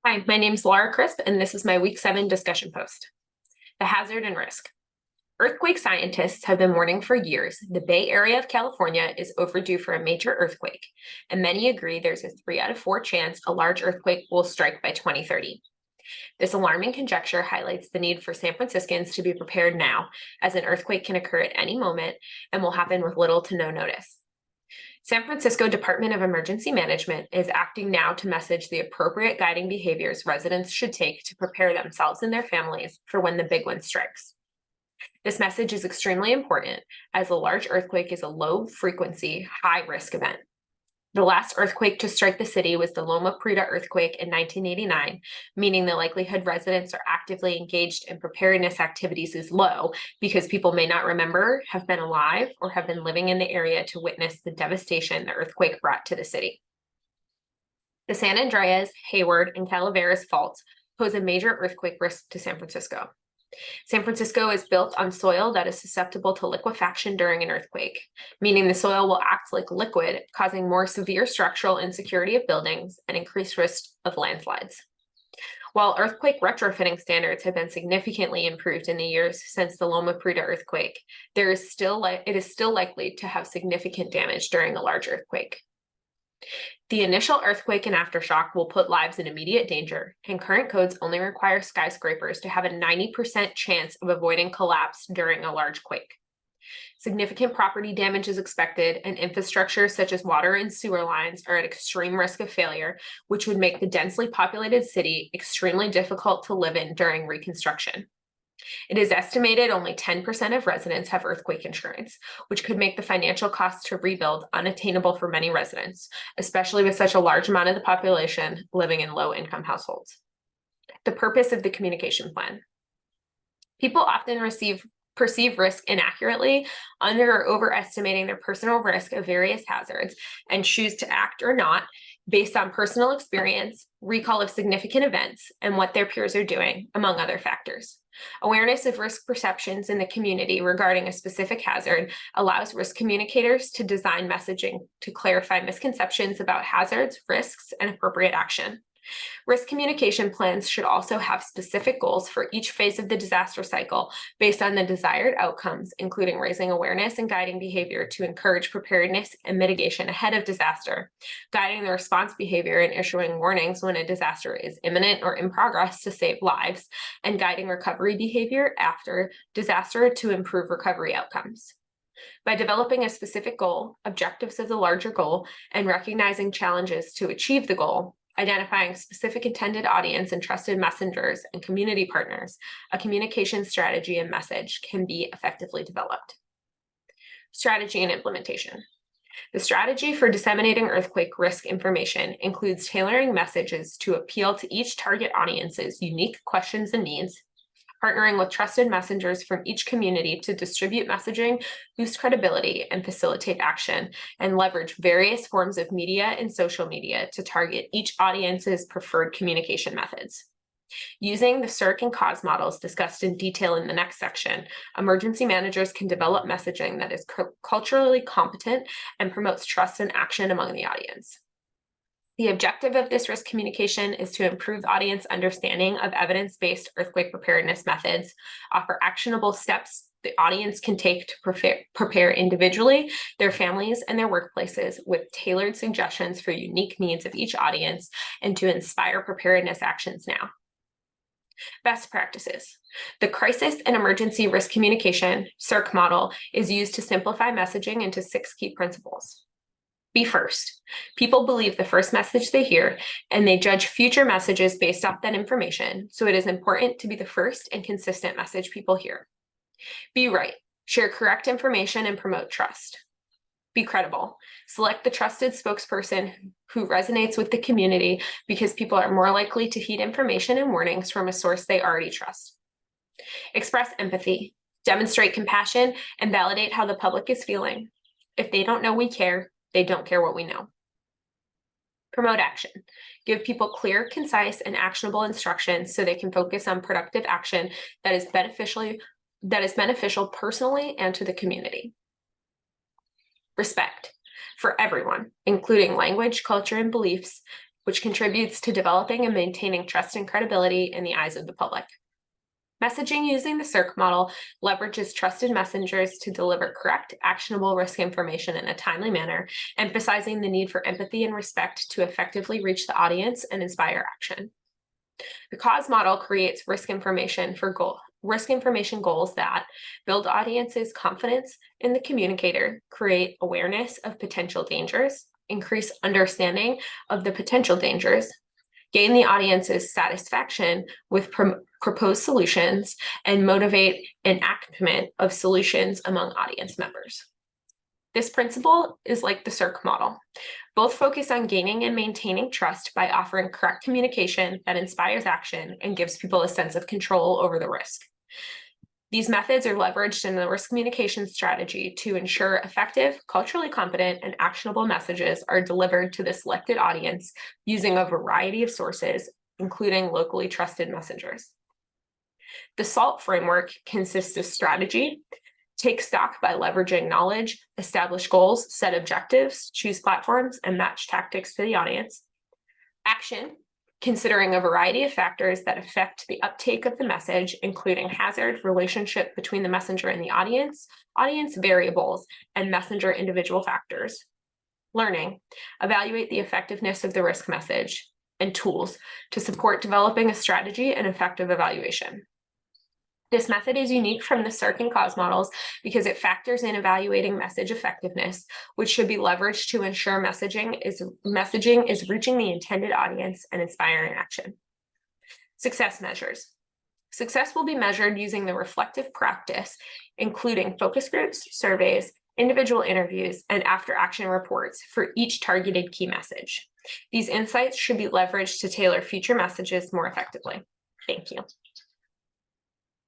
Hi, my name is Laura Crisp, and this is my Week 7 discussion post. The hazard and risk. Earthquake scientists have been warning for years the Bay Area of California is overdue for a major earthquake, and many agree there's a 3 out of 4 chance a large earthquake will strike by 2030. This alarming conjecture highlights the need for San Franciscans to be prepared now, as an earthquake can occur at any moment and will happen with little to no notice. San Francisco Department of Emergency Management is acting now to message the appropriate guiding behaviors residents should take to prepare themselves and their families for when the big one strikes. This message is extremely important as a large earthquake is a low-frequency, high-risk event. The last earthquake to strike the city was the Loma Prieta earthquake in 1989, meaning the likelihood residents are actively engaged in preparedness activities is low because people may not remember, have been alive, or have been living in the area to witness the devastation the earthquake brought to the city. The San Andreas, Hayward, and Calaveras faults pose a major earthquake risk to San Francisco. San Francisco is built on soil that is susceptible to liquefaction during an earthquake, meaning the soil will act like liquid, causing more severe structural insecurity of buildings and increased risk of landslides. While earthquake retrofitting standards have been significantly improved in the years since the Loma Prieta earthquake, it is still likely to have significant damage during a large earthquake. The initial earthquake and aftershock will put lives in immediate danger, and current codes only require skyscrapers to have a 90% chance of avoiding collapse during a large quake. Significant property damage is expected, and infrastructure such as water and sewer lines are at extreme risk of failure, which would make the densely populated city extremely difficult to live in during reconstruction. It is estimated only 10% of residents have earthquake insurance, which could make the financial cost to rebuild unattainable for many residents, especially with such a large amount of the population living in low-income households. The purpose of the communication plan. People often perceive risk inaccurately, under or overestimating their personal risk of various hazards, and choose to act or not based on personal experience, recall of significant events, and what their peers are doing, among other factors. Awareness of risk perceptions in the community regarding a specific hazard allows risk communicators to design messaging to clarify misconceptions about hazards, risks, and appropriate action. Risk communication plans should also have specific goals for each phase of the disaster cycle based on the desired outcomes, including raising awareness and guiding behavior to encourage preparedness and mitigation ahead of disaster, guiding the response behavior and issuing warnings when a disaster is imminent or in progress to save lives, and guiding recovery behavior after disaster to improve recovery outcomes. By developing a specific goal, objectives of the larger goal, and recognizing challenges to achieve the goal, identifying specific intended audience and trusted messengers and community partners, a communication strategy and message can be effectively developed. Strategy and implementation. The strategy for disseminating earthquake risk information includes tailoring messages to appeal to each target audience's unique questions and needs, partnering with trusted messengers from each community to distribute messaging, boost credibility, and facilitate action, and leverage various forms of media and social media to target each audience's preferred communication methods. Using the CIRC and CAUSE models discussed in detail in the next section, emergency managers can develop messaging that is culturally competent and promotes trust and action among the audience. The objective of this risk communication is to improve audience understanding of evidence-based earthquake preparedness methods, offer actionable steps the audience can take to prepare individually, their families, and their workplaces with tailored suggestions for unique needs of each audience, and to inspire preparedness actions now. Best practices. The Crisis and Emergency Risk Communication, CIRC model, is used to simplify messaging into 6 key principles. Be first. People believe the first message they hear, and they judge future messages based off that information, so it is important to be the first and consistent message people hear. Be right. Share correct information and promote trust. Be credible. Select the trusted spokesperson who resonates with the community because people are more likely to heed information and warnings from a source they already trust. Express empathy. Demonstrate compassion and validate how the public is feeling. If they don't know we care, they don't care what we know. Promote action. Give people clear, concise, and actionable instructions so they can focus on productive action that is beneficial personally and to the community. Respect for everyone, including language, culture, and beliefs, which contributes to developing and maintaining trust and credibility in the eyes of the public. Messaging using the CIRC model leverages trusted messengers to deliver correct, actionable risk information in a timely manner, emphasizing the need for empathy and respect to effectively reach the audience and inspire action. The CAUSE model creates risk information goals that build audiences' confidence in the communicator, create awareness of potential dangers, increase understanding of the potential dangers, gain the audience's satisfaction with proposed solutions, and motivate enactment of solutions among audience members. This principle is like the CIRC model. Both focus on gaining and maintaining trust by offering correct communication that inspires action and gives people a sense of control over the risk. These methods are leveraged in the risk communication strategy to ensure effective, culturally competent, and actionable messages are delivered to the selected audience using a variety of sources, including locally trusted messengers. The SALT framework consists of strategy, take stock by leveraging knowledge, establish goals, set objectives, choose platforms, and match tactics to the audience. Action, considering a variety of factors that affect the uptake of the message, including hazard, relationship between the messenger and the audience variables, and messenger individual factors. Learning, evaluate the effectiveness of the risk message, and tools to support developing a strategy and effective evaluation. This method is unique from the CIRC and CAUSE models because it factors in evaluating message effectiveness, which should be leveraged to ensure messaging is reaching the intended audience and inspiring action. Success measures. Success will be measured using the reflective practice, including focus groups, surveys, individual interviews, and after-action reports for each targeted key message. These insights should be leveraged to tailor future messages more effectively. Thank you.